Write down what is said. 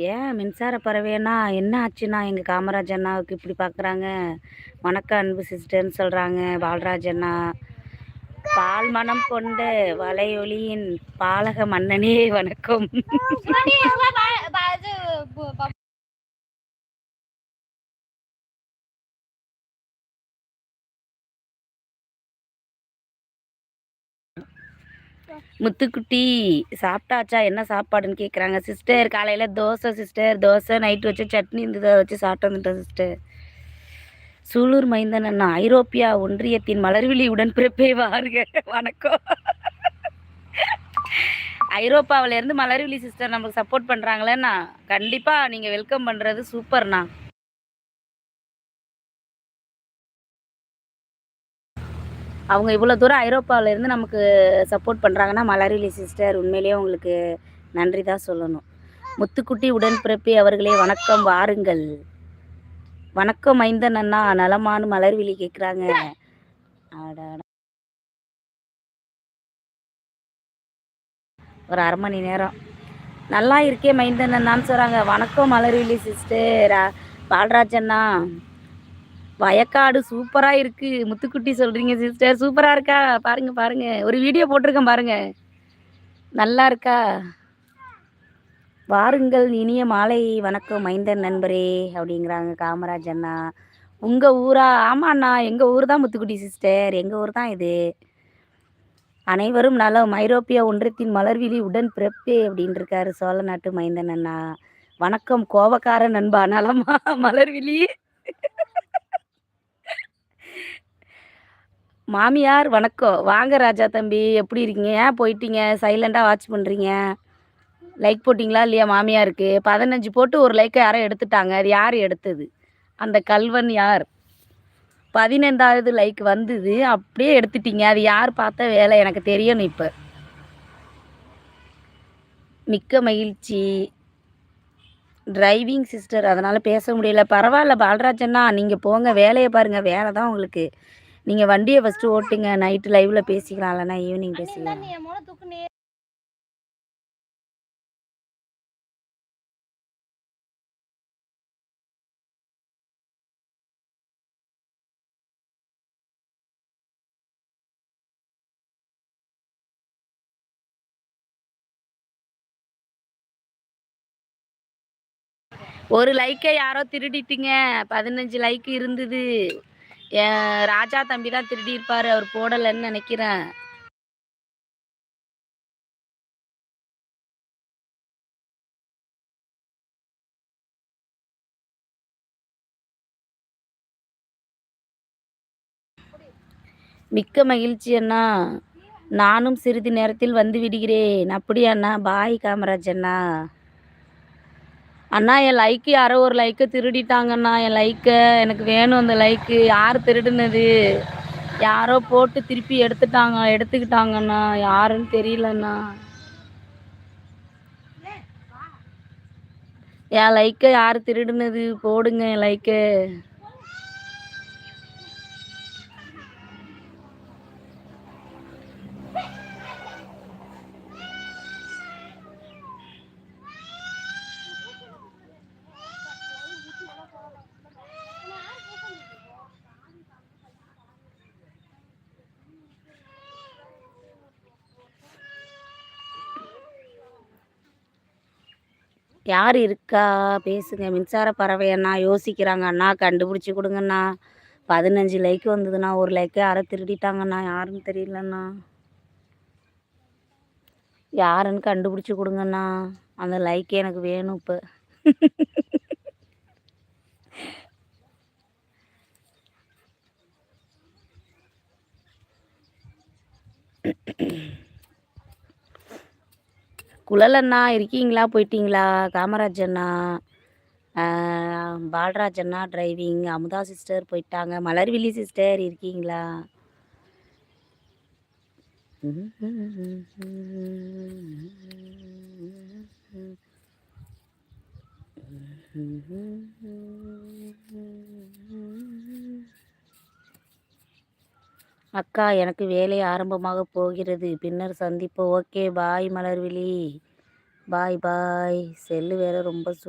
ஏன் மின்சார பறவைன்னா என்ன ஆச்சுன்னா எங்கள் காமராஜ் அண்ணாவுக்கு இப்படி பார்க்குறாங்க? வணக்கம் அன்பு சிஸ்டர்னு சொல்கிறாங்க பாலராஜ் அண்ணா. பால் மனம் கொண்ட வலையொலியின் பாலக மன்னனே வணக்கம். முத்துக்குட்டி சாப்பிட்டாச்சா? என்ன சாப்பாடுன்னு கேட்குறாங்க சிஸ்டர். காலையில் தோசை சிஸ்டர், தோசை. நைட்டு வச்சு சட்னி இருந்ததை வச்சு சாப்பிட்டு வந்துட்டோம் சிஸ்டர். சூலூர் மைந்தன் அண்ணா, ஐரோப்பியா ஒன்றியத்தின் மலர்விழி உடன்பிறப்பே வாருங்க. வணக்கம். ஐரோப்பாவிலேருந்து மலர்விழி சிஸ்டர் நம்மளுக்கு சப்போர்ட் பண்ணுறாங்களேண்ணா. கண்டிப்பாக நீங்கள் வெல்கம் பண்ணுறது சூப்பர்ண்ணா. அவங்க இவ்வளோ தூரம் ஐரோப்பாவிலேருந்து நமக்கு சப்போர்ட் பண்ணுறாங்கன்னா மலர்விழி சிஸ்டர் உண்மையிலேயே உங்களுக்கு நன்றி தான் சொல்லணும். முத்துக்குட்டி உடன்பிறப்பே அவர்களே வணக்கம், வாருங்கள். வணக்கம் மைந்தன் அண்ணா, நலமானு மலர்விழி கேட்குறாங்க. ஒரு அரை மணி நேரம் நல்லா இருக்கே மைந்தன் அண்ணான்னு சொல்கிறாங்க. வணக்கம் மலர்விழி சிஸ்டர். பால்ராஜ் அண்ணா, வயக்காடு சூப்பராக இருக்குது. முத்துக்குட்டி சொல்கிறீங்க சிஸ்டர், சூப்பராக இருக்கா? பாருங்க ஒரு வீடியோ போட்டிருக்கேன் பாருங்க, நல்லா இருக்கா? வாருங்கள், இனிய மாலை வணக்கம் மைந்தன் நண்பரே அப்படிங்கிறாங்க காமராஜ் அண்ணா. உங்கள் ஊரா? ஆமாம் அண்ணா, எங்கள் ஊர் தான் முத்துக்குட்டி சிஸ்டர், எங்கள் ஊர் தான் இது. அனைவரும் நலம், ஐரோப்பிய ஒன்றியத்தின் மலர்விழி உடன் பிறப்பே அப்படின்னு இருக்காரு சோழ நாட்டு மைந்தன் அண்ணா. வணக்கம் கோபக்கார நண்பா, நலமா மலர்விழி? மாமியார் வணக்கம், வாங்க ராஜா தம்பி, எப்படி இருக்கீங்க? ஏன் போயிட்டீங்க? சைலண்டாக வாட்ச் பண்ணுறீங்க. லைக் போட்டிங்களா இல்லையா? மாமியாருக்கு 15 போட்டு ஒரு லைக்கை யாரும் எடுத்துட்டாங்க. அது யார் எடுத்தது? அந்த கல்வன் யார்? 15வது லைக் வந்தது, அப்படியே எடுத்துட்டீங்க. அது யார் பார்த்த வேலை எனக்கு தெரியணும். இப்போ மிக்க மகிழ்ச்சி டிரைவிங் சிஸ்டர், அதனால் பேச முடியல. பரவாயில்ல பாலராஜண்ணா, நீங்கள் போங்க, வேலையை பாருங்கள். வேலை தான் உங்களுக்கு. நீங்கள் வண்டியை ஃபஸ்ட்டு ஓட்டுங்க, நைட்டு லைவில் பேசிக்கலாம், இல்லைனா ஈவினிங் பேசிக்கலாம். ஒரு லைக்கை யாரோ திருடிட்டீங்க. 15 லைக் இருந்தது. ராஜா தம்பி தான் திருடி இருப்பாரு, அவர் போடலைன்னு நினைக்கிறேன். மிக்க மகிழ்ச்சி அண்ணா, நானும் சிறிது நேரத்தில் வந்து விடுகிறேன். அப்படியா அண்ணா? பாய் காமராஜ் அண்ணா. அண்ணா என் லைக்கு யாரோ ஒரு லைக்கை திருடிட்டாங்கண்ணா. என் லைக்கை எனக்கு வேணும். அந்த லைக்கு யார் திருடுனது? யாரோ போட்டு திருப்பி எடுத்துக்கிட்டாங்கண்ணா. யாருன்னு தெரியலண்ணா. என் லைக்கை யார் திருடுனது? போடுங்க என் லைக்கை. யார் இருக்கா? பேசுங்க. மின்சார பறவை அண்ணா யோசிக்கிறாங்க அண்ணா, கண்டுபிடிச்சி கொடுங்கண்ணா. 15 லைக் வந்ததுண்ணா, ஒரு லைக்கை யாரோ திருடிட்டாங்கண்ணா. யாருன்னு தெரியலண்ணா. யாருன்னு கண்டுபிடிச்சி கொடுங்கண்ணா. அந்த லைக்கே எனக்கு வேணும் இப்போ. குழல் அண்ணா இருக்கீங்களா? போயிட்டீங்களா? காமராஜ் அண்ணா, பாலராஜ் அண்ணா டிரைவிங், அமுதா சிஸ்டர் போயிட்டாங்க. மலர்விழி சிஸ்டர் இருக்கீங்களா? அக்கா, எனக்கு வேலை ஆரம்பமாக போகிறது, பின்னர் சந்திப்போம். ஓகே பாய் மலர்விழி, பாய் பாய். செல்லு வேற ரொம்ப